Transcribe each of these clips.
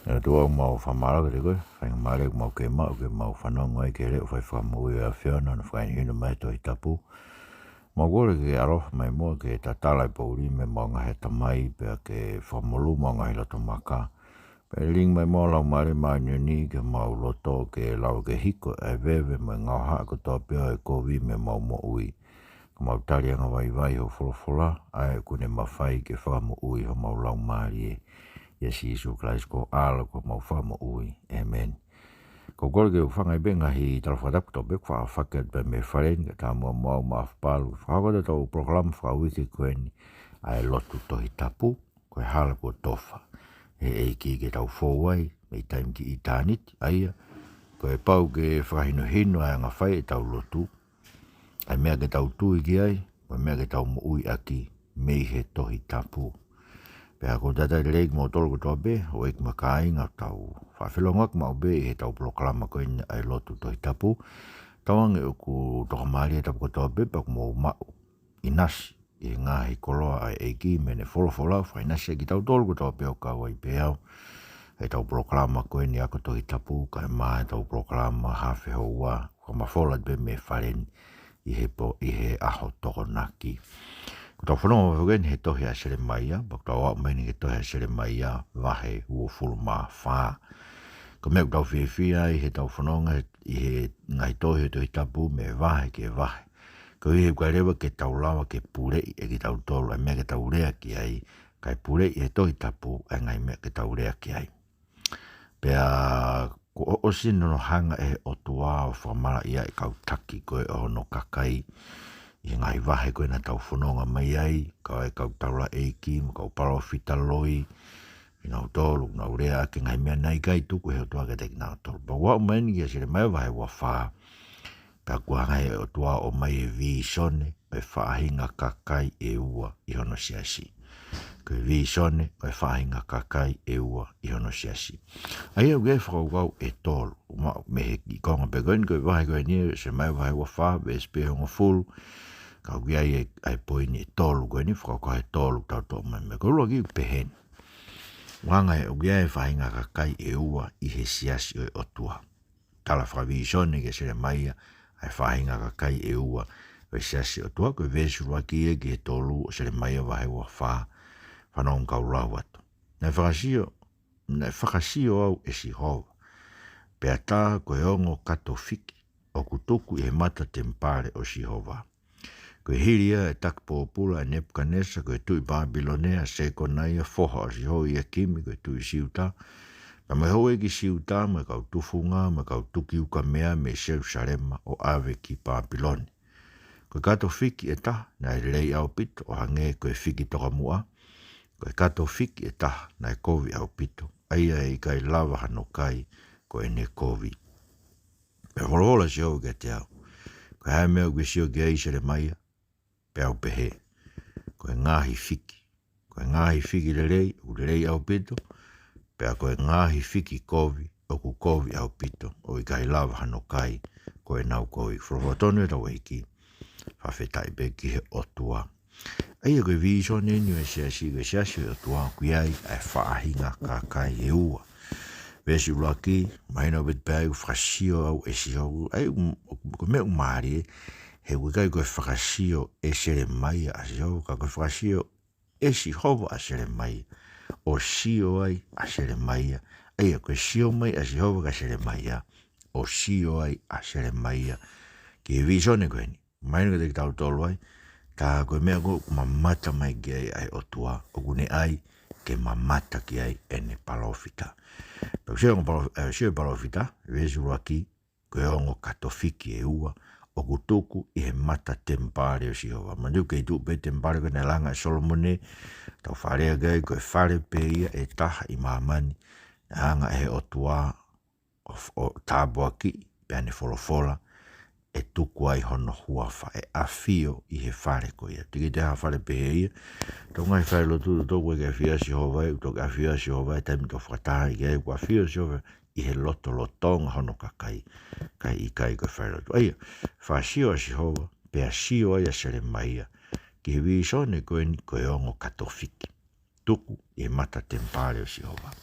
Tua mau whamara ke koe, whainga mau ke mau whanonga ke reo whai whamui a whiona na whainga mai to i tapu. Mau gore ke aroha mai mua ke tatala i pauri me mau ngahe tamai pia ke whamolu mau ngahe lato maka. Pe ling mai mua lau mare mai ni ke mau loto ke lau ke hiko e vewe mai ngau haa ko toa pia e kovi me mau mo ui. Ko mau tari anga vai ho wholofola, ai kune mawhai ke whamo ui ho mau lau mari e. Yesi Isu Christ ko ala ko mau whama ui. Amen. Ko kore ke whangai benga hi talwhatak to bek wha whaket be me wharen ke tā mua mau maafpalu. Whakata tau program whawiki koeni ai lotu tohi tapu koe hala ko tofa. E ki ke tau fōwai me taim ki i tānit aia. Koe pau ke whahino hino ai ngā whai e tau lotu. Ai mea ke tau tui ki ai, koe mea ke tau mo ui aki me he tohi tapu. Pea ko tata leik mo tolo ko toa be, o ek makai ngā tau whawhelongak mau be e tau proklama ko ina ai lotu tohi tapu. Tawange o ku toka maari e tapu ko toa be, pak mo mau inasi e ngā hi koloa ai eiki mene wholofola, whainasi e ki tau tolo ko toa be o kawa i peau. E tau proklama ko ina ako tohi tapu, kai maa e tau proklama hawhi hoa, ko ma wholat be me wharen i he aho toko naki. Tau whanonga whaken he tohi a sere maia, bak tau au meni he tohi a sere maia, wahe ua fulu maa whaa. Ko mea tau whiwhia i he tau whanonga i he ngai tohi tohi tapu me wahe ke wahe. Ko i he kwa rewa ke tau lawa ke purei e ki tau tolu, e mea ke tau rea ki ai, kai purei i he tohi tapu e ngai mea ke tau rea ki ai. Pea ko o sino no hanga e o tua o whamara ia i kau taki koe o no kakai, i ngai wahe koe na tau whanonga mai ai, kau e kau taula eiki, ma kau paro whita loi, i nau tolu, nau rea ke ngai mea nei kai tuku he o tua ke teki nau tolu. Pa wau meni kia sire mai wahe wa whaa, pa kua ngai o tua o mai e vi sone, e whaahinga kakai e ua i hono siasi. Koe vi sone, e whaahinga kakai e ua i hono siasi. Ai au ge whakau e tolu, me he ki konga pe koen koe wahe koe nie, se mai wahe wa whaa, ve spe honga fulu, kau ki ai poini e tolu koe ni whakau e tolu tau tō mai me koe ki pehen. Wanga e ugia e whahinga kakai e ua i he siasi o otua. Tala whakavishone ke sere maia ai whahinga kakai e ua o siasi o otua koe vesuru aki e ki he tolu o sere maia wahe wa whaa whanong kau lau atu. Nei whakasio au e si hova. Pea tā koe ongo kato whiki o kutuku i he mata tempare o si hova. Koe hiria e takpōpula e Nebuchadnezzar, koe tui Babilonea, Sekonaia, foha o si hoi e kimi, koe tui siuta. Ka mai hoe ki siuta, me kau tufunga, me kau tuki uka mea me Jerusalema o ave ki Babiloni. Koe kato whiki e taha, na e lei au pito, o hange koe whiki toka mua. Koe kato whiki e taha, na e kovi au pito. Aia e kai lava hano kai, koe ne kovi. Pe holohola si hoi ke te au. Koe hae mea koe sio ki eisere maia, pe au pehe. Koe ngahi whiki. Koe ngahi whiki le rei au pito, pe a koe ngahi whiki kovi, o ku kovi au pito, o i kai lava hano kai, koe nau kovi. Whrohotonu e tau eiki, whawhetai pe ki he otua. Aia koe viso nenu e siasi, koe siasi o tua kui ai, ai whaahinga kakai e ua. Vesi uraki, maina o betpēu, whakasio au e si au, ai koe me umari e, he wikai koe whakasio e sere mai a si hau, ka koe whakasio e si hau a sere mai, o sio ai a sere mai, ai a koe sio mai a si hau ka sere mai, o sio ai a sere mai, ki e visone koe ni, maina koe te tau tolu ai, ka koe mea koe mamata mai ki ai o tua, o kune ai ke mamata ki ai ene palofita. Pau sio palofita, vesi uraki, koe ongo katofiki e ua, o kutuku i he mata tempare o Sihova. Mandu kei tu pe tempare koe ne langa e Solomone, tau wharea gai koe whare pe ia e taha i maamani, na hanga e he otua o tābua ki, pe ane wholofola, e tuku ai hono huafa, e awhio i he whare ko ia. Tiki te ha whare pe ia, tau ngai whare lo tu tōku e ke awhia Sihova, u tōku awhia Sihova, e taimi tō whakataha i ke e ku awhia Sihova, i he loto lotonga hono kakai, kai i kai ko whare lotu. Aia, whaasio a Sihova, pe a sio ai a sere maia, ki he visone koe ni koe ongo katofiki, tuku i he mata tempare o Sihova.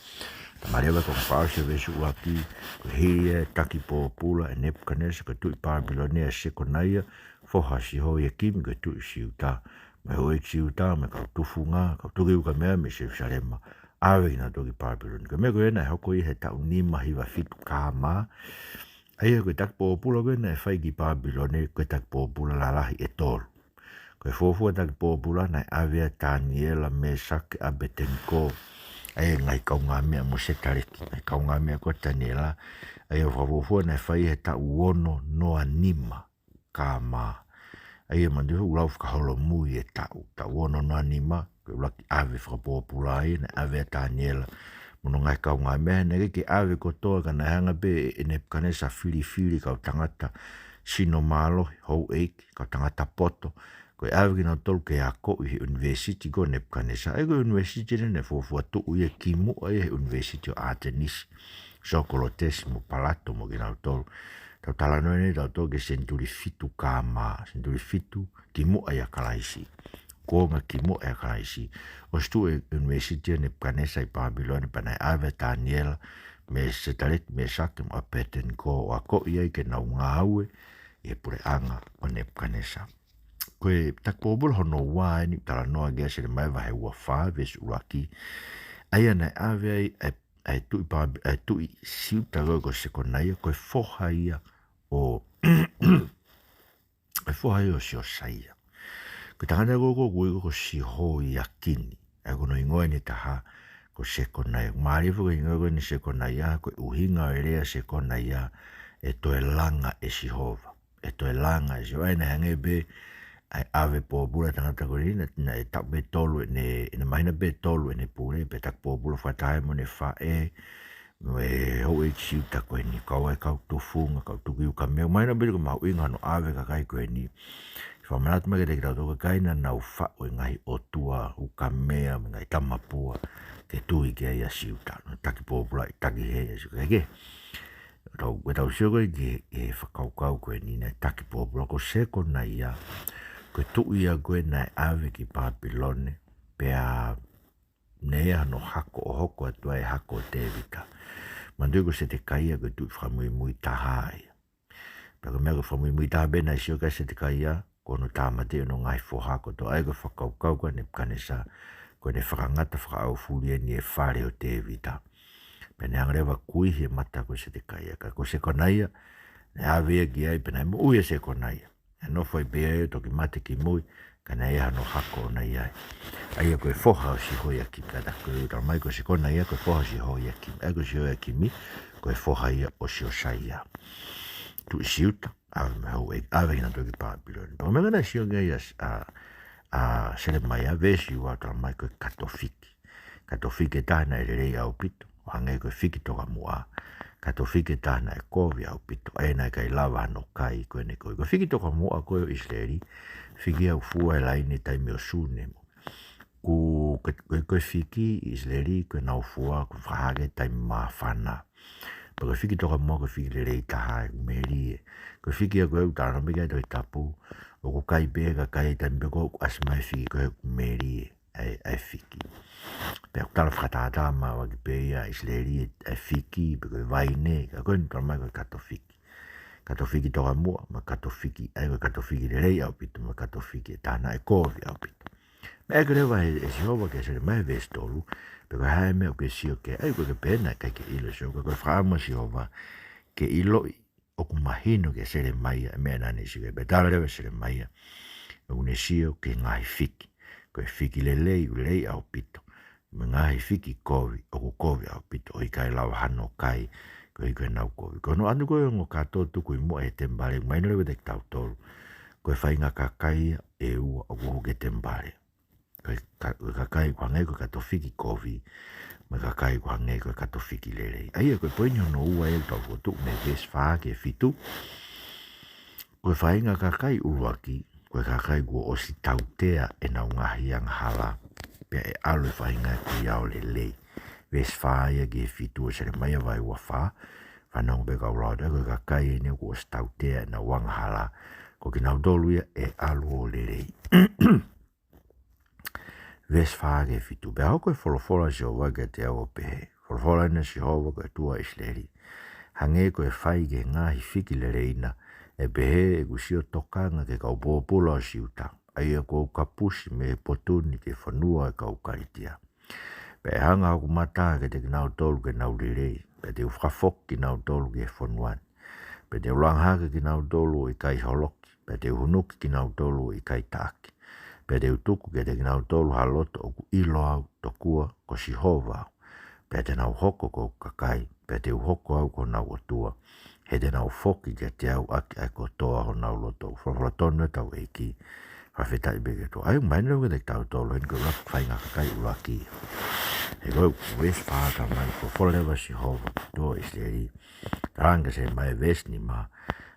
Marewa ko paase vesu aki ko hie taki po pula e Nebuchadnezzar ko tui Babilonea Sekonaia foha si ho ye kim ko tui siuta me ho e siuta me ka tufunga ka tuki uka mea me Jerusalema awe ina toki Babylon ko me ko ena hoko i he tau nima hiwa fitu kama aia ko tak po pula ko ena e whai ki Babilone ko tak po pula lalahi e tolu ko e fofua tak po pula na avea Daniela Mesak Abednego ai ngai kaunga mea mo se tareki ngai kaunga mea ko Daniela ai o fofua na whai he tau ono no anima kama ai mandi hu lau ka holo mui e tau ono no anima ko laki ave whakapopula ai na ave Daniela mono ngai kaunga mea nege ki ave kotoa ka na hanga be e Nebuchadnezzar fili ka tangata sino malo hou eiki ka tangata poto ko ave ki na tolu ke ako i university ko Nebuchadnezzar ai ko university ne fofua tu uye kimu ai university o Artemis Sokolotes mo palato mo ki na tolu tau talano ene tau tolu ke senturi fitu kama senturi fitu kimu ai akalaisi ko nga kimu ai akalaisi o stu university o Nebuchadnezzar i Babylon panai ave Daniel me setalet me sak mo apeten ko ako ia ke na ngawe e pure anga o Nebuchadnezzar koe takpobol hono wai ni tala noa gea se le mai vahe ua wha ves uraki aia nei ave ai tui siuta goi ko sekonaia koe foha ia o koe foha ia o si o saia koe tangana goko koe ko si ho ia kini ai kono ingoe ni taha ko sekonaia maarifu ko ingoe ni sekonaia koe uhinga o elea sekonaia e toe langa e sihova e toe langa e sihova ai na hange be ai ave po bula tangata korina na e tak be tolu ne mahina be tolu ne pule be tak po bula fatai mo ne fa e ho e chiu ta ko ni ka wa ka tu funga ka tu ka me mahina be ko ma winga no ave ka kai ko ni fa manat ma ke ka to ka ina na fa o ngai o tua u ka me ngai tamapua ke tu i ke ya chiu ta no tak po bula tak he ke ro tau sio ko e fa ka ko ni na tak po bula ko se ko na ia ko tu ia koe nai ave ki Babylone pea nea no hako o hoko atua e hako o Tevita mandu ko se te kaia ko tu whamui mui taha ia pea ko mea ko whamui mui taha bena isio ka se te kaia ko no tamate no ngai fo hako to ai ko whakaukau ko Nebuchadnezzar ko ne whakangata whakau furia ni e whare o Tevita pea ne angrewa kui he mata ko se te kaia ka ko se konaia ne ave ki ai pena mu uia se konaia no foi be to ki mate ki mui kana ia no hako na ia ai ko foha si ho ia ki kada ko ta mai ko si kona ia ko foha si ho ia ki ai ko si ho ia ki mi ko foha ia o si o saia tu siuta a ho e ave na to ki Babylon po me na si o ia a sele mai a vesi wa ta mai ko katofiki ta na ele au pito hange ko fiki to ka mua kato fiki tana e kovi au pito e na kai lava no kai ko ne ko fiki to ka mua ko Israeli fiki au fua e laini tai me osune ku ko fiki Israeli ko na fua ko frage tai mafana ko fiki to ka mua ko fiki le ta meri ko fiki ko u ta no me ga do tapu o ko kai be ga kai tai be ko asmai fiki ko meri ai fiki pe tala fratata ma wa pe ya Israeli ai fiki pe vai ne ka ko nto ma ko katofiki to mo ma katofiki ai ko katofiki le ya pito ma katofiki tana e ko ya pito me que va e si ho que se me vestolu pe ko ha me que si o que ai ko que pena que ilo so ko frama si ova que ilo o kumahino que se le mai me na ni si be tala deve se le mai unesio que ngai fiki ko fiki le au pito ngai fiki kovi o kovi au pito i kai la hano kai ko i na kovi ko no anu ko ngo ka to tu ko mo e tembale mai no le de tau to ko fai nga ka kai e u o ke tembale ko ka kai kwa ngai ko ka to fiki kovi ma ka kai kwa ngai ko ka to fiki le ai ko poinyo no u e to tu me ves fa ke fitu ko fai nga ka kai u aki ko ka kai go o si tautea e na ngahi ang hala pe e alu whainga ki au le ves whaia ge fitu se le mai vai wa fa whanong be kau rauda ko ka kai e ne ko si tautea na wang hala ko ki nau dolu e alu o le ves whaia ge fitu pe au koe wholofora si o wage te au pe Whalafola ina si hova koe tua isleri. Hange koe whai ke ngahi whiki le reina. E pehe e kusio tokanga ke kau pōpula o siuta. Aia kou kapusi me potuni ke whanua e kau karitia. Pe hanga hoku mata ke te kinau tolu ke nau rirei. Pe te whafok ki nau tolu ke whanuan. Pe te ulanghake ki nau tolu i kai holoki. Pe te uhunuki ki nau tolu i kai tāki. Pe te utuku ke te kinau tolu haloto o ku ilo au tokua ko si hova au. Pe te nau hoko ko kakai. Pe te uhoko au ko nau otua. He te nau foki ke te au aki ai ko toa ho nau loto. Whawhala tonu e tau eiki. Whawheta i beke to. Ai maina uke te tau tolo hen ko rak whainga kakai uraki. He koe wes whaka mai ko wholewa si hova. Toa isleri. Ranga se mai ves ni ma.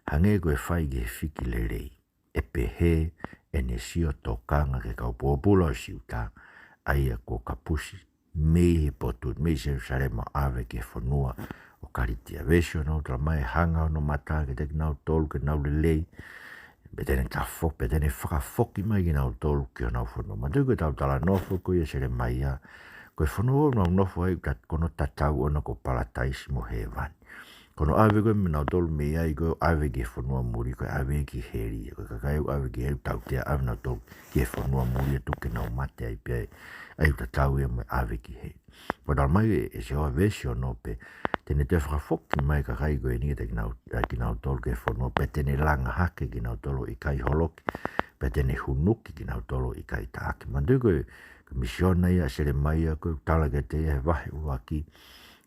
Hange koe whai ke whiki le rei. E pehe e ne sio tokanga ke kau pōpula o siuta. Aia ko kapusi. Mei he potu. Mei se sarema ave ke whanua. O karitia vesio no tra mai hanga no mata ke te nau tolu ke nau lelei. Betene ta fok, betene whakafoki mai ki nau tolu ki o nau whanua. Ma tui koe tau tala nofo koe e sere mai a. Koe whanua o nau nofo ai kono tatau ona ko palataisi mo he vani. Kono ave koe me nau tolu me ai koe ave ki whanua muri koe ave ki heri. Koe kakai au ave ki heri tau tea ave nau tolu ki whanua muri e tuke nau mate ai pia ai tatau e me ave ki heri. Koe tala mai e se hoa vesio no pe tene te whakafoki mai kakai koe ni te ki nau tolu ke whanua pe tene langa hake ki nau tolu i kai holoki pe tene hunuki ki nau tolu i kai taaki. Mandu koe misiona ia sere mai a koe tala ke te e wahi uaki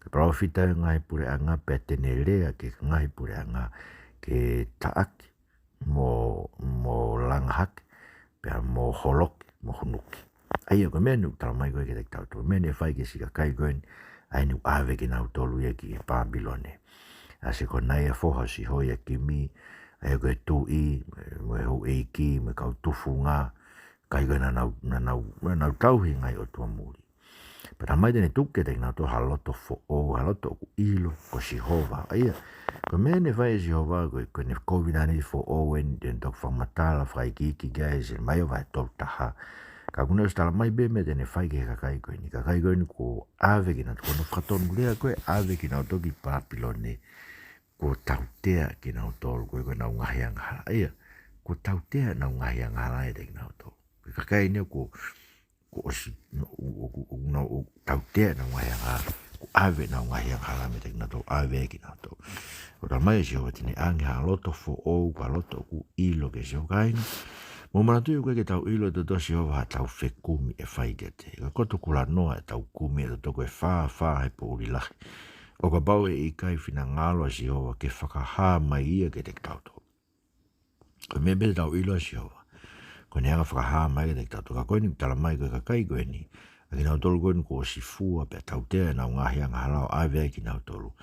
ke profita ngai pure anga pe tene lea ke ngai pure anga ke taaki mo langa hake pe mo holoki mo hunuki. Aia koe menu tala mai koe ke te tau tolu mene whai ke sika kai koe ni ai nu ave ki nau tolu ia ki Babilone. Ase ko nai a foha si hoi a ki mi, ai koe tu i, me hu e ki, me kau tufu ngā, kai koe na nau tauhi ngai o tua muri. Pata mai tene tuke te nau to haloto fo o, haloto ku ilo, ko si hova. Aia, ko mene whai si hova, koe ne COVID-19 fo o, wen ten tok whamatala, whai ki gai, se mai o vai tolu taha. Ka kuna stala mai be me tene whai ke kakai koe ni. Kakai koe ni ko ave ki na kono whakatonu lea koe ave ki na toki Papilone. Ko tautea ki na tolu koe koe na ungahi anghala. Ia, ko tautea na ungahi anghala e te ki na tolu. Kakai ni ko osi, tautea na ungahi anghala. Ko ave na ungahi anghala me te ki na tolu. Ave ki na tolu. Ko ta mai si hoa tine angi ha loto fo ou, ka loto ku ilo ke si hoa kaina. Mo manatu koe ke tau ilo te tosi hova ha tau whekumi e whai ke te. Ka koto kula noa e tau kumi e toko e wha he po uri lahi. O ka bau e i kai whina ngalo a si hova ke whakaha mai ia ke te tau tau. Ko me be tau ilo a si hova. Ko ne anga whakaha mai ke te tau tau. Ka koe ni tala mai koe ka kai koe ni. A ki nau tolu koe ni ko si fua pe tau tea na ungahi anga halao ave ki nau tolu.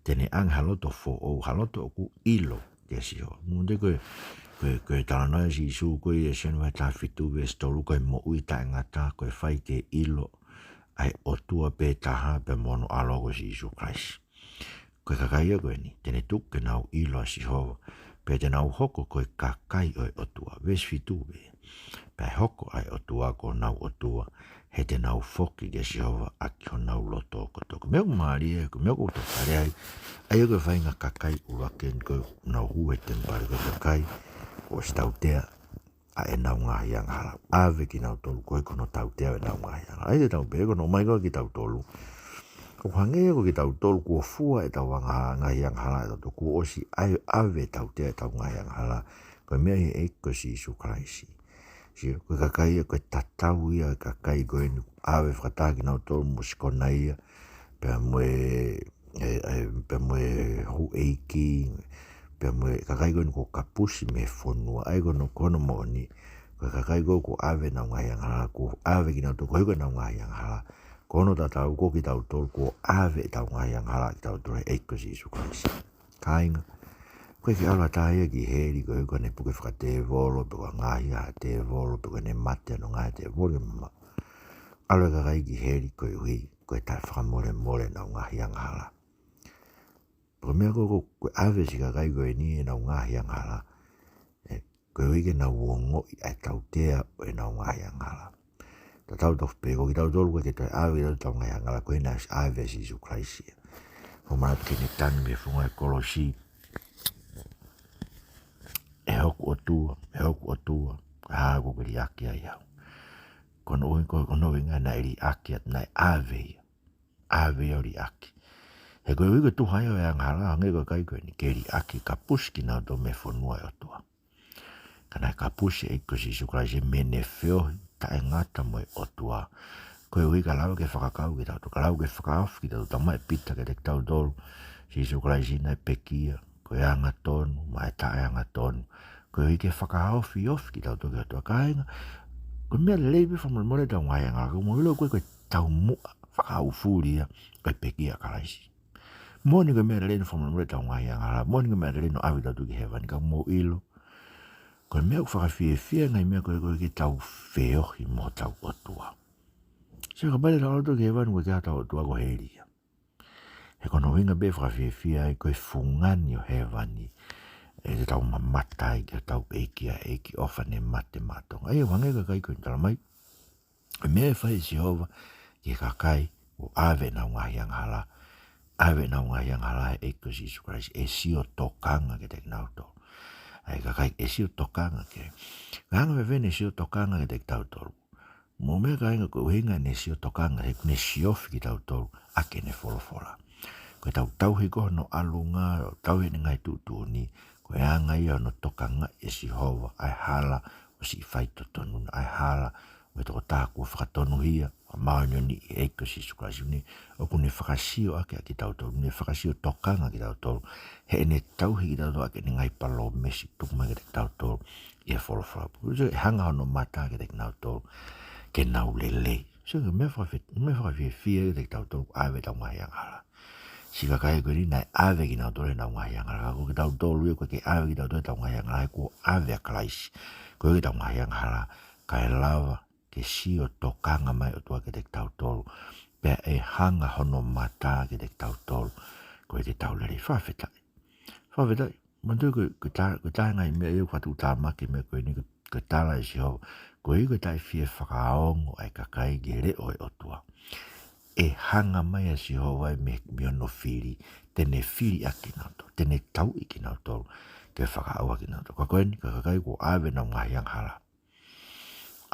Tene anga haloto fo o haloto ku ilo ke si hova. Munde koe koe tala noa si isu koe e senu e ta fitu ve stolu koe mo ui ta ngata koe whai ke ilo ai o tua pe taha pe mono alogo si isu Christ. Koe kakaia koe ni, tene tuke nau ilo a si hova, pe te nau hoko koe kakai oi o tua, ves fitu ve. Pe hoko ai o tua ko nau o tua, he te nau foki ke si hova aki o nau loto o kotoko. Meo maari e, meo ko tokare ai, ai koe whainga kakai uraken koe nau hue tempare koe kakai, o si tautea a e nau ngahi anghala. Ave ki nau tolu koe kono tautea e nau ngahi anghala. Ai te tau pe kono mai koe ki tau tolu. Ko hange ko ki tau tolu kua fua e tau ngahi anghala e tau kua osi ave tautea e tau ngahi anghala. Koe mea he eiko si isu kraisi. Si koe kakai koe tatau ia kakai koe ni ave whakataki nau tolu mo sikona ia. Pea moe hu eiki. Pea moe kakai koe ni ko kapusi me whonua. Ai kono mo ni. Koe kakai koe ko ave nau ngahi anghala. Ko ave ki nau tolu koe koe nau ngahi anghala. Kono tatau ko ki tau tolu ko ave tau ngahi anghala ki tau tolu eiko si isu kraisi. Kainga. Koe ki ala taia ki heri koe koe ne puke whakate volo. Pe koe ngahi ha te volo. Pe koe ne mate no ngahi te volo. Alo kakai ki heri koe hui. Koe tai whakamore more nau ngahi anghala. Koe mea koe ave si kakai koe ni e nau ngahi anghala. Koe hui ke nau uongo i ai tau tea o e nau ngahi anghala. tau tau pe ko tau tolu ke te ave tau ngai ngala ko ina ave si su kraisia o ma ke ni tan me fu ngai kolosi e hoku o tua ha ko ke aki ai au kono inga na ri aki at nai ave o ri aki he ko wi ko tu hai o ngala ngai ko kai ko ni ke ri aki kapuski na do me fonua o tua kana kapusi e ko si su kraisia mene feo ta ngata mo o tua ko wi ka lau ke whakakau ki tau, ka lau ke whakaaf ki tau, ta mai pita ke te tau dolu, si su kraisina e pekia, ko e anga tonu, mai ta e anga tonu, ko wi ke whakaaofi of ki tau toki atua kāinga, ko mea le leipi whamole tau ngai anga, ko mo ilo koe tau mua, whakaaufūria, ko e pekia karaisi. Moni ko mea le leipi whamole tau ngai anga, moni ko mea le leipi no awi tau tuki hewa, ni ka mo ilo, ko mea ku whakawhiewhia ngai mea koe ke tau wheohi mo tau otua. Se ka bale tau ke ewan ko kia tau tua ko heria. He kono winga be whakawhiewhia e koe fungani o hewani. E te tau mamatai ke tau eki ofa ne mate matonga. E wange ka kai koe tala mai. E mea whai si hova ke kakai o ave na ngahi anghala. Ave na ngahi anghala e ko si sukarais e si o tokanga ke te kinau tō. Ai kakai e si o tokanga ke. Kanga me vene si o tokanga ke te tau tō. Mo mea ka inga ko hinga ne si o tokanga he kune si ofi ki tau tolu ake ne wholofola. Ko tau he koho no alunga o tau he ngai tutu ni ko e anga ia no tokanga e si hova ai hala o si whaito tonu ai hala o e toko tāku o whakatonu hia o maonyo ni e eiko si sukrasi ni o kune whakasio ake ki tau tolu ne whakasio tokanga ki tau tolu he ene tau he ki tau tolu ake ni ngai palo mesi tukuma ki tau tolu i e wholofola. Ko e hanga hono mata ki tau tolu ke nau lele. So me whakawhiewhia te tau tolu ave tau ngai angala. Si ka kai koe ni nai ave ki nau tolu tau ngai angala. Ko ke tau tolu e koe ke ave ki tau tolu tau ngai angala. Ko ave a kalaisi. Koe ke tau ngai angala. Ka e lava ke si o tokanga mai o tua ke te tau tolu. Pea e hanga hono mata ke te tau tolu. Koe te tau lele. Whawhetai. Mantu koe tā ngai mea eu whatu tā maki mea koe ni koe tāla e si hau. Ko iko tai fie whakaongo ai kakai ge reo e otua. E hanga mai a si howai me miono whiri, tene whiri a ki nauto, tene tau i ki nauto, ke whakaaua ki nauto. Ka koe ni ka kakai ko ave nau ngahi ang hala.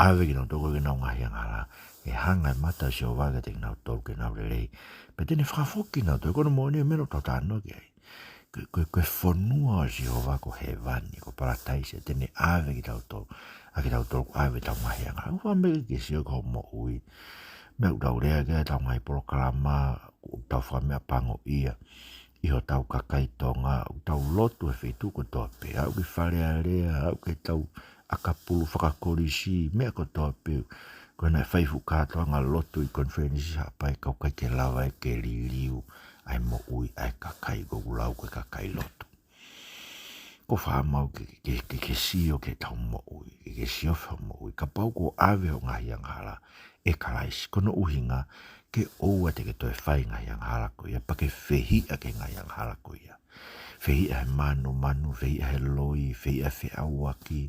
Ave ki nauto koe nau ngahi ang hala. E hanga e mata si howai ke te nauto ke nau lelei. Pe tene whakafoki nauto, e kono mo ni e meno tau tāno ki ai. Koe whanua o si howai ko he vani, ko parataisi, tene ave ki nauto. Aki tau tōku aiwe tau mahi anga. Uwa mege ke sio ko mo ui. Meu tau rea ke tau ngai polo kalama. Tau whamea pango ia. Iho tau kakai tonga. Tau lotu e whetu ko tope. Au ki wharea rea. Au ke tau akapulu whakakorisi. Mea ko tope. Koe nai whaifu katoa ngā lotu i konferensi hapai. Kau kai ke lawa e ke ririu. Ai mo ui ai kakai gogulau koe kakai lotu. Ko whamau ke sio ke tau mo ui, ke sio wha mo ui, ka pau ko awe o ngahi ang hala, e kalaisi, kono uhinga, ke oua te ke toe whai ngahi ang hala ko ia, pa ke whehia ke ngahi ang hala ko ia. Whehia he manu, whehia he loi, whehia he awaki,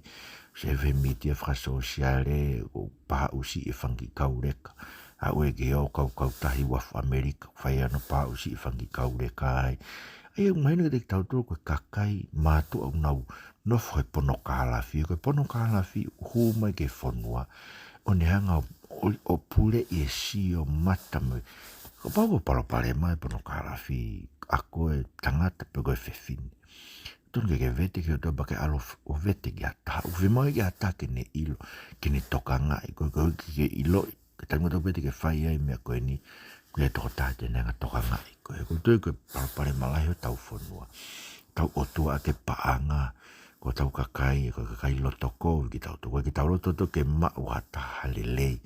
se he media whakasosiale, o paha usi e whangi kaureka, a ue ke o kau tahi wafu Amerika, whai ano paha usi e whangi kaureka ai, ai au maina ke te tau tō koe kakai mātu au nau nofo he pono kālafi. Koe pono kālafi hū mai ke whanua. O ne hanga o pule i e si o mata mai. Ko pau ko parapare mai pono kālafi. A koe tangata pe koe whewhini. Tōn ke vete ke o tō bake alo o vete ki ata. O whemau ki ata ke ne ilo. Ke ne toka ngai. Koe koe ke ilo. Ke tango tō vete ke whai ai mea koe ni. Koe toko tāte nenga toka ngai. Koe tui koe parapare malahi o tau whanua. Tau otua a ke paanga. Ko tau kakai, ko kakai lotoko. Ki tau toko, ki tau lototo ke mau hata halelei.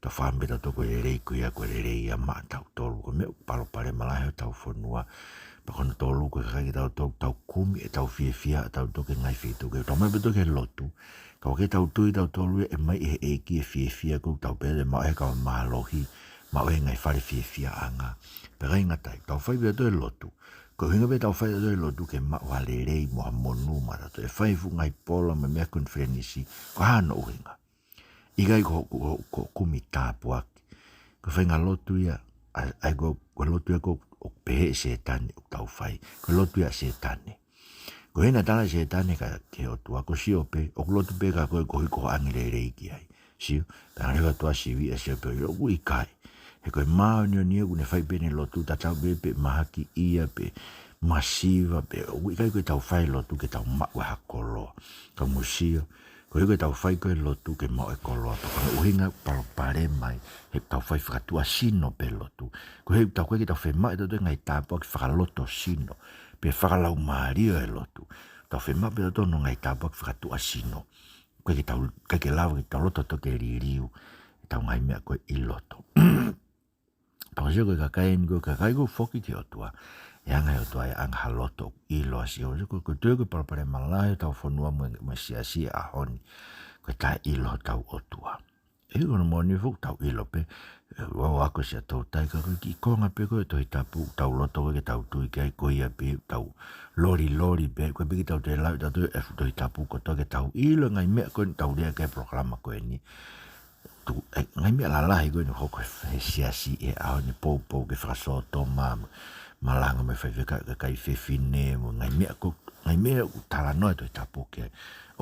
To whambe tau toko lelei kuia koe lelei a maa tau tolu. Ko me parapare malahi o tau whanua. Pakono tolu koe kakai ki tau toko tau kumi e tau fia tau toke ngai whitu. Ke tau mai beto ke lotu. Kau ke tau tui tau tolu e mai e eki e fia ko tau pere mau e kau mahalohi. Mau e ngai whare fia anga. Pera inga tai, tau whai beto e lotu. Ko hinga be tau whai beto e lotu ke mau halerei moha monu mara. To e whai fu ngai pola me mea konferenisi. Ko hano uhinga. Igai ko kumi tāpu aki. Ko whainga lotu ia, ai ko lotu ia ko pehe se tani o tau whai. Ko lotu ia se tani. Ko hena tala se tani ka ke o tua ko sio pe, o lotu pe ka koe ko hiko angire reiki ai. Sio, pēnga rewa tua siwi a sio pe o ui kai. He koe mao nio nio kune whai pene lotu, ta tau pe mahaki ia pe, masiva pe, o ui kai koe tau whai lotu ke tau makwa hakoloa. Ka musio, ko koe tau whai koe lotu ke mau e koloa, pa koe uhinga pare mai, he tau whai whakatua sino pe lotu. Ko he tau koe ki tau whema e tau ngai tāpua ki whakaloto sino, pe whakalau maario e lotu. Tau whema pe tau no ngai tāpua ki whakatua sino. Koe ki tau, kai ke lau ki tau loto toke ririu, tau ngai mea koe i loto. Pakasio koe kakai koe whoki ki o tua. E anga o tua e anga haloto i loa si o. Koe tue koe parapare malai tau whanua mo si a honi. Koe tae ilo tau o tua. E kono moni fuk tau ilo pe. Wau ako si a tau tai ka koe ki konga pe koe toi tapu. Tau loto koe ke tau tui kai koe ia pe. Tau lori pe. Koe piki tau te lau tau tui e toi tapu ko toke tau ilo ngai mea koe tau rea kai proklama koe ni. Tu ngai mea lalahi koe ni hoko e siasi e ao ni pou ke whakasoto malanga me whai kai whewhine mo ngai mea tala noe toi tapu ke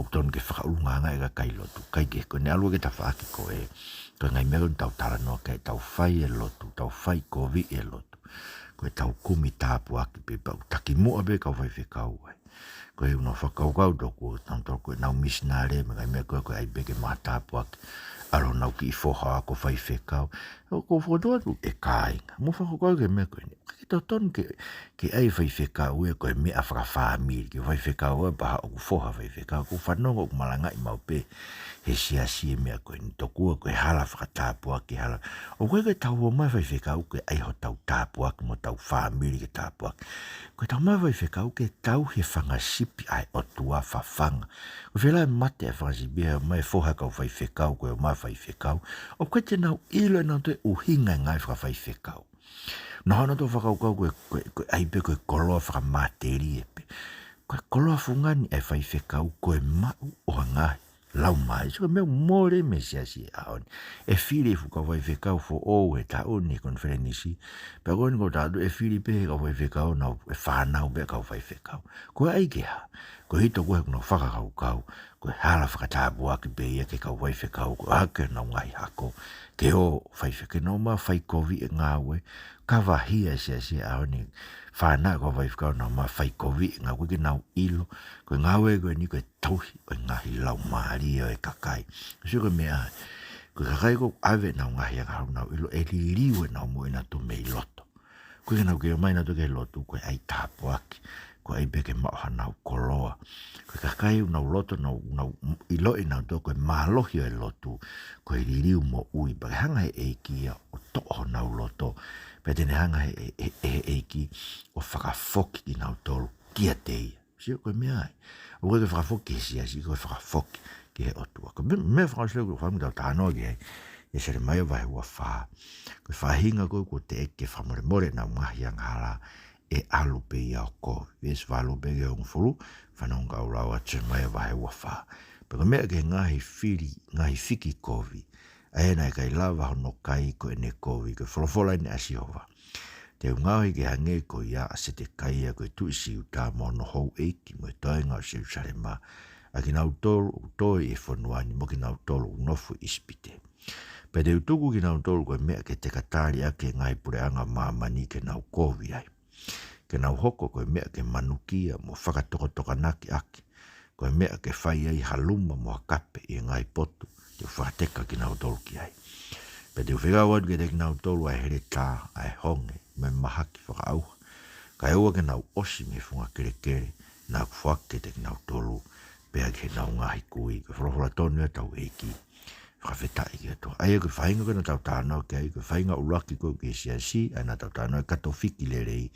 o ton ke whakaurunganga e ka kai lotu kai ke koe ne alua ke ta whaaki koe koe ngai mea koe tau tala noe kai tau whai e lotu tau whai kovi e lotu koe tau kumi tapu aki pe pau taki mua be kau whai whekau ai koe uno whakaukau toku koe nau misnare me ngai mea koe ai beke maa tapu aki alo nau ki i whoha ko whai whekau. Ko whotoa tu e kāinga. Mo whakokau ke mea koe ni. Ki tau ton ke ai whai whekau e koe mea whakawhamiri. Ki whai whekau e paha o ku whoha whai whekau. Ko whanonga o ku malanga i mau pe. He siasi e mea koe ni. Tokua koe hala whakatāpua ki hala. O koe koe tau o mai whai whekau ke ai ho tau tāpua ki mo tau whamiri ke tāpua. Koe tau mai whai whekau ke tau he whangasipi ai o tua whawhanga. Ko whelai mate e whangasipi e mai whoha kau whai whekau koe o mai whai whekau. O koe te nau ilo e nau te uhinga ngai whai whekau. Na hana tō whakaukau koe aipe koe koloa whakamāteri e pe. Koe koloa whungani e whai whekau koe mau o ngai. Lau mai, so meu more me siasi e aoni. E whiri fu ka whai whekau fo o e ta oni konferenisi. Pea koe ni ko tātu e whiri pe ka whai whekau na e whanau pe ka whai whekau. Koe aike ha. Koe hito koe kuna whakakaukau. Koe hala whakatapu aki pe ia ke ka whai whekau. Koe ake na ngai hako. Ke o whai wheke no ma whai kovi e ngā ue. Ka wahia siasi e aoni. Whanau ka whai whekau na ma whai kovi e ngā ue ke nau ilo. Koe ngā ue koe ni koe tauhi o ngahi lau maari o e kakai. Sio koe mea, koe kakai ko awe nau ngahi a kahau nau ilo e liriu e nau mo e na tu mei loto. Koe nau ke o mai na tu ke lotu koe ai tāpu aki. Koe ai beke mauha nau koloa. Koe kakai nau loto nau ilo e nau to koe mahalohi o e lotu. Koe liriu mo ui. Pake hanga he eiki o toho nau loto. Pea tene hanga he eiki o whakafoki ki nau tolu. Kia teia. Sio koe mea ai. O koe whakafoki he siasi, koe whakafoki ki he otua. Koe mea whakasio koe whamu tau tānoa ki hei. E sere mai o wahe ua whaa. Koe whahinga koe te eke whamore more na ngahi ang hala e alu pe ia o koe. Ves whalu pe ke ong furu, whanonga o rau atu mai o wahe ua whaa. Pero mea ke ngahi whiki kovi. Aena e kai lava hono kai koe ne kovi, koe wholofola ne asiova. Te ngāhi ke hange ko ia se te kaia koe tu isi uta mo no hou eiki mo e toenga o se usare ma. A ki nau tolu u toi e whanuani mo ki nau tolu u nofu ispite. Pe te utuku ki nau tolu koe mea ke te katari ake ngai pureanga mamani ke nau kovi ai. Ke nau hoko koe mea ke manukia mo whakatokotoka naki ake. Koe mea ke whai ai haluma mo hakape i ngai potu te whakateka ki nau tolu ki ai. Pe te uwhega wadu ke te ki nau tolu ai here tā ai honge. Me mahaki whakaauha. Ka eua ke nau osi me whunga kere kere, nā kuwhake te ki nau tolu, pea ke nau ngahi kui, ke wholohola tonu e tau eiki, whakawhetai ki ato. Aia ke whainga ke na tau tānau ke ai, ke whainga uraki koe ke siasi, ai na tau tānau e kato whiki le rei,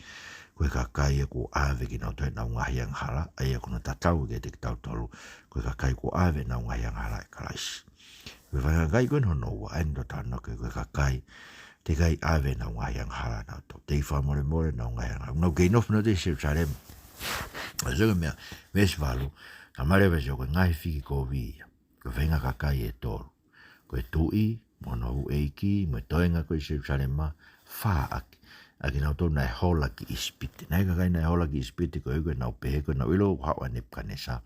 koe ka kai e ko ave ki nau toi nau ngahi ang hala, aia kuna tatau ke te ki tau tolu, koe ka kai ko ave nau ngahi ang hala e kalaisi. Koe whainga kai koe no noua, ai ndo tānau ke koe ka kai, te kai ave na ngai ang hala na to te fa more na ngai ang no ke no no te se charem azo me mes valu amare ve jo ngai fi ko vi ko venga ka kai e tol ko koe tui, mono hu eiki, mo toenga koe Jerusalema, wha aki. Aki nau tō nai hola ki ispiti. Nai kakai nai hola ki ispiti koe koe nau pehe koe nau ilo hawa Nepkanesa.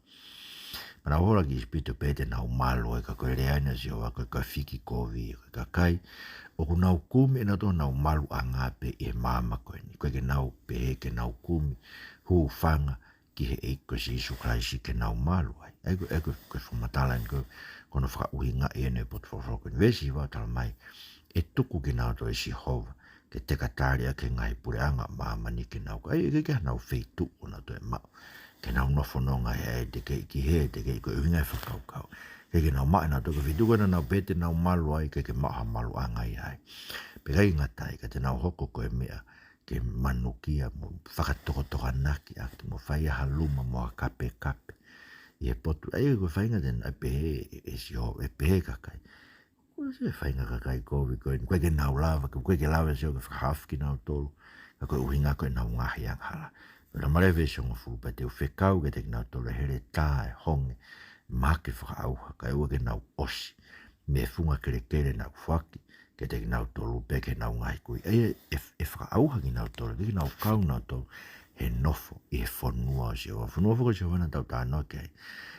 Mana hola ki ispiti pete nau malo e ka koe reaina si oa koe ka fiki kovi koe kakai. O ku nau kumi na tō nau malu angape e mama koe ni. Koe ke nau pehe ke nau kumi hu whanga ki he eiko si Isu Kraisi ke nau malu ai. Eko koe whumatala ni koe kono whaka uhinga e ne potwhoroko. Vesi wā tala mai e tuku ki nau tō e si hova. Ke te kataria ke ngai pureanga mamani ke nau ka ai ke nau feitu ona to e mau ke nau nofononga e te ke ki he te ke ko uhinga whakaukau ke nau mai na to ke fitu na nau pete nau malu ai ke maha malu anga ai pe kai ngatai ke te nau hoko ko e mea ke manukia mo whakatokotoka naki aki mo whaia haluma mo kape kape i e potu ai ko whainga den a pehe e si ho e pehe kakai ko se whainga kakai kovi koe koe ke nau lava koe ke lava se o ke whakahafki nau tolu ka koe uhinga koe nau ngahi ang hala na marewe se o ngafuru pa te u whekau ke te nau tolu here tā e honge ma ke whakaauha ka ua ke nau osi me funga kere kere nau whaki ke te nau tolu pe ke nau ngahi koe e whakaauha ki nau tolu ke nau kau nau tolu he nofo i he whanua se o whanua whako se wana tau tāno ke ai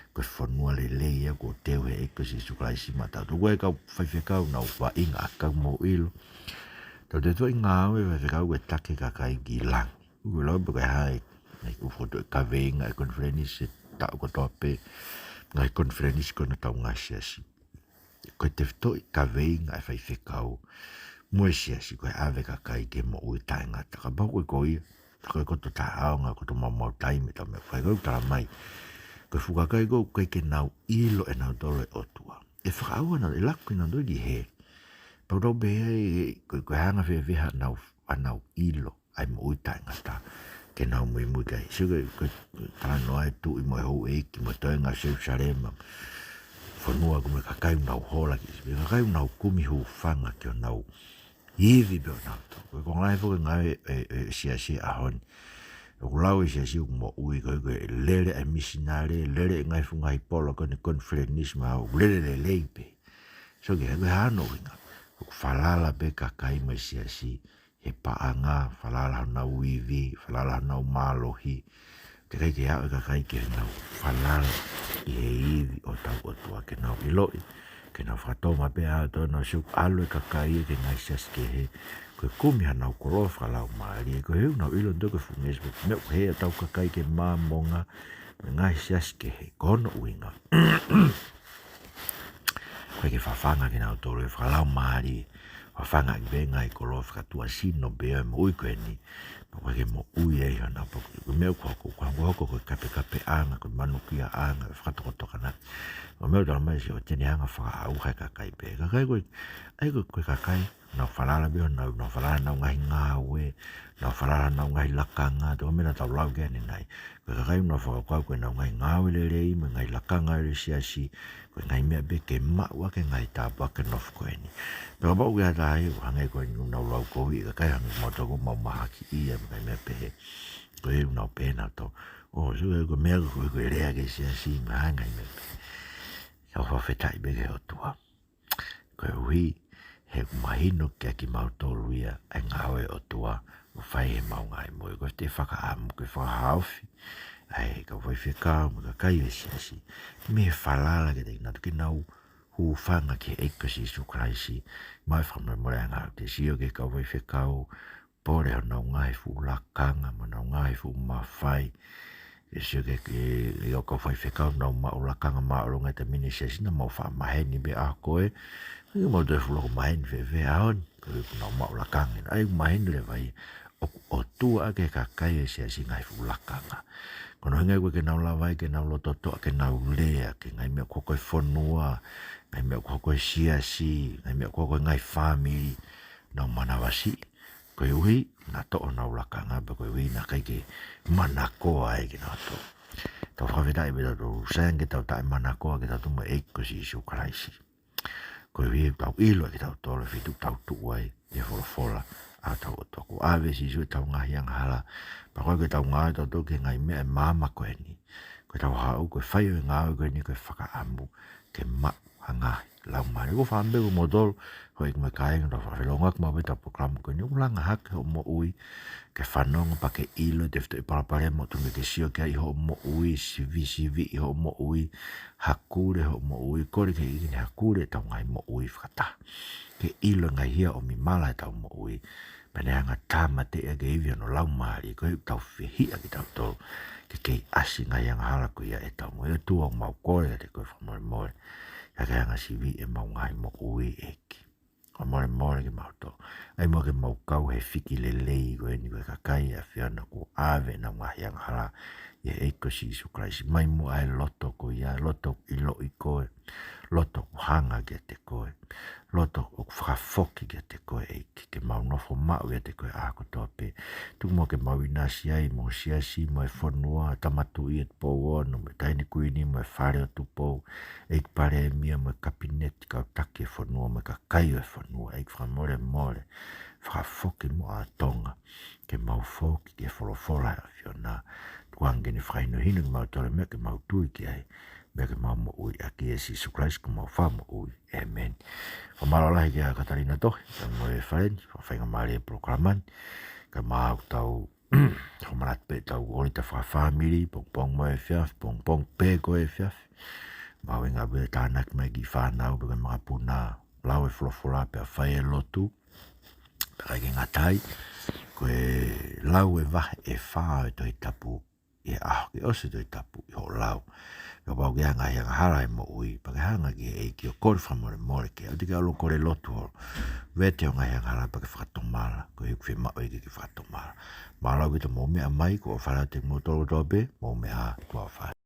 koe whanua le leia ko teo he eko si Isu Kraisi mata tu koe kau whaiwhekau nau wa inga kau mo ilo tau te toi ngā aue whaiwhekau e take kakai ki lang ue lau pa kai hae ngai ufoto e kaweinga e konferenis e tau kotoa pe ngai konferenis kona tau ngā siasi koe te toi kaweinga e whaiwhekau mue siasi koe ave kakai ke mo ui tae ngata ka pau koe koi koe koto ta aonga koto mamau taime tau me whai kau tala mai koe whukakai kou koe ke nau ilo e nau tolo e otua. E whakaaua nau e laku nau doi di he. Pau tau behe koe hanga whia nau ilo ai mo uitai ngata ke nau mui kai. Se koe tāno ai tu i mo e hou eiki mo toenga Jerusalema. Whanua kume kakai nau hola ki. Kakai nau kumi hu whanga ki o nau iwi beo nau tau. Koe kongai whuka ngai e sia ahoni. O lau e siasi mo ui koe lere e misinare, lere e ngai funga i polo kone konferenisma au lere le leipe. So ke koe hano winga. O whalala pe kakai mai siasi he paanga, whalala hana uivi, whalala hana umalohi. Te kai ke hao e kakai ke nau whalala i he iwi o tau o tua ke nau iloi. Ke nau whatoma pe hao to nau siuk alo e kakai e ke ngai siasi ke he. Koe kumi hanau korofa lau maari e koe heu nau ilo ndo koe funges me hea tau kakai ke mamonga me ngai sias ke he kono uinga koe ke whawhanga ke nau tolu e whalau maari whawhanga ki venga i korofa katua sino beo e mo ui koe ni koe ke mo ui e hana koe meo kua hoko koe kape anga koe manukia anga whakatokotoka nati koe meo tala mai si o tene hanga whakauha kakai pe kakai koe kakai nau whalala beo nau whalala nau ngahi ngāwe, nau whalala nau ngahi lakanga, tō mena tau lau gani nai. Koe kakai nau whakakau koe nau ngahi ngāwe le rei, me ngahi lakanga le siasi, koe ngahi mea be ke maua ke ngahi tāpua ke nofu koe ni. Pēka pau kia tāhi, hangai koe nau lau kohi, kakai hangi motoko mau mahaki ia, me ngahi mea pehe. Koe heu nau pehe nau tau, so koe mea koe rea ke siasi, me hangai mea pehe. Kau whawhetai beke o tua. Koe hui, he mahino kia ki mau tolu ia ai ngawe o tua o whai he mau ngai moe koe te whakaamu koe whakahauwhi ai ka whai whekau mo ka kai e siasi me he whalala ke te inatu ki nau hu whanga ki eiko si Isu Kraisi mai whamai more anga te sio ke ka whai whekau pore ho nau ngai fu lakanga mo nau ngai fu mawhai e sio ke o ka whai whekau nau mau lakanga maoronga te mini siasi na mau whamaheni be a koe ai mo te fulo main ve aon ko no mau la kangin ai main le vai o tu a ke ka kai se si ngai fu la kanga kono ngai ko ke na la vai ke na lo toto ke na le ke ngai me ko fonua ngai me ko sia si ngai me ko ngai family no mana wasi ko ui na to na la kanga ko ui na kai ke mana ko ai ke na to to fa vedai be do sang ke ta mana ko ke ta tu mo e ko si Isu Kraisi koe hui tau ilo ki tau tole fitu tau tuai e fola a tau o toko ave si sui tau ngahi ang hala pa koe tau ngahi tau toke ngai mea mama koe ni koe tau hau koe whai o ngāwe koe ni koe whakaamu ke ma anga lau mari ko fambe ko modol ko ik me kai ndo fa longa ko mabeta program ko ni ulanga hak ho mo ui ke fanong pa ke ilo de fte para pare mo tu me ke sio ke ho mo ui sivi ho mo ui hakure ho mo ui ko ke i hakure ta ngai mo ui fata ke ilo ngai hia o mi mala ta mo ui pene anga tama te e ge no lau mari ko tau fi a ki tau to ke asi ngai anga hala ko ia e tau mo e tu o mau ko e te ko fa mo ya ke anga sivi e mau ngai mo ui eki o more ke mau to ai mo ke mau kau he fiki le lei ko ni ko kai a fiana ko ave na ngai anga hala ye e ko si su Christ mai mo ai loto ko ia loto i lo i ko loto hanga ke te ko loto o whakafoki ke te koe e ke mau nofo mau e te koe ako tope. Tuk mo ke mau inasi ai mo siasi mo e whanua tamatu i et pou ono me taini kuini mo e whare o tu pou e pare e mia mo e kabineti kau take e whanua mo e ka kai e whanua e whamore more whakafoki mo a tonga ke mau foki ke wholofora a whiona. Tuange ni whaino hinu ki mau tole mea ke mau tui ki ai mea ke mau mo ui a ki e si Christ ko mau wha mo ui. Amen. Whamarolahi ki a Katarina tohi, ka mo e whaeni, whawhainga maari e programan, ka mau tau, whamarat pe tau orita whawhamiri, pong mo e whiaf, pong pe ko e whiaf, mau inga be tānak mai ki whanau, peka mga puna, lau e wholofora pe a whai e lotu, peka ki ngatai, ko e lau e wahe e whao e toi tapu, e aho ki ose toi tapu, i ho lau, ka pau ki hanga hianga hara e mo ui, pa ki hanga ki e ki o kore whamore more ke, au te ki alo kore lotu ho, vete o ngai hanga hara pa ki whakatomala, ko hiuk whi mao i ki whakatomala. Malau ki ta mo mea mai, ko o whara te motoro tope, mo mea tua whai.